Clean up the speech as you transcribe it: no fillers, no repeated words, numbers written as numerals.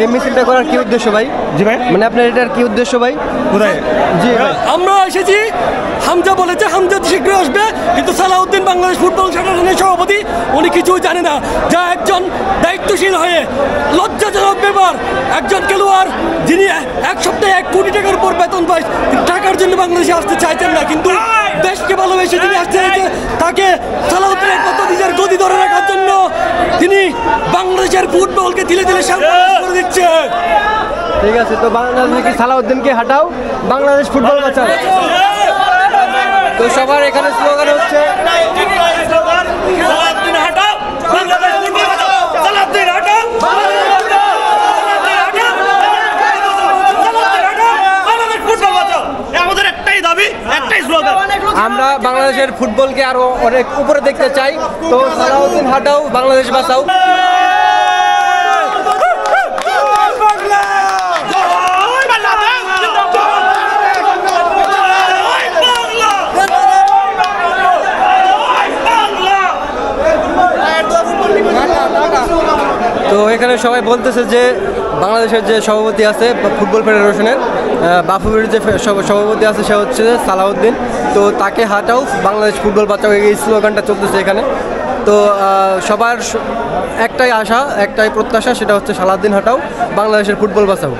এই মিছিলটা করার কি উদ্দেশ্য ভাই? জি ভাই, মানে আপনার এটার কি উদ্দেশ্য ভাই? কোথায়? জি ভাই, আমরা এসেছি, হামজা বলেছে হামজা শীঘ্রই আসবে, কিন্তু সালাউদ্দিন বাংলাদেশ ফুটবল ফেডারেশনের সভাপতি উনি কিছুই জানে না। যা একজন দায়িত্বশীল হয়ে লজ্জাজনক ব্যাপার, একজন খেলোয়াড় যিনি এক সপ্তাহে 1 কোটি টাকার উপর বেতন পায়, টাকার জন্য বাংলাদেশে আসতে চাইতেন না, কিন্তু দেশকে ভালোবেসে তিনি আসতে চাইছে। তাকে সালাউদ্দিনের কত নিজের গদি ধরে রাখার জন্য তিনি বাংলাদেশের ফুটবলকে ধীরে ধীরে সর্বনাশ করে দিচ্ছে। ঠিক আছে, তো বাংলাদেশ কি সালাউদ্দিনকে হাঁটাও, বাংলাদেশ ফুটবল বাঁচাও। তো সবার এখানে স্লোগান হচ্ছে সালাউদ্দিন হাঁটাও, বাংলাদেশ ফুটবল বাঁচাও, সালাউদ্দিন হাঁটাও, বাংলাদেশ ফুটবল বাঁচাও। আমাদের একটাই দাবি, একটাই স্লোগান, আমরা বাংলাদেশের ফুটবলকে আরো অনেক উপরে দেখতে চাই। তো সালাউদ্দিন হাঁটাও, বাংলাদেশ বাঁচাও। তো এখানে সবাই বলতেছে যে বাংলাদেশের যে সভাপতি আছে ফুটবল ফেডারেশনের, বাফুফের যে সভাপতি আছে সে হচ্ছে সালাউদ্দিন, তো তাকে হাঁটাও, বাংলাদেশ ফুটবল বাঁচাও, এই স্লোগানটা চলতেছে এখানে। তো সবার একটাই আশা, একটাই প্রত্যাশা, সেটা হচ্ছে সালাউদ্দিন হাঁটাও, বাংলাদেশের ফুটবল বাঁচাও।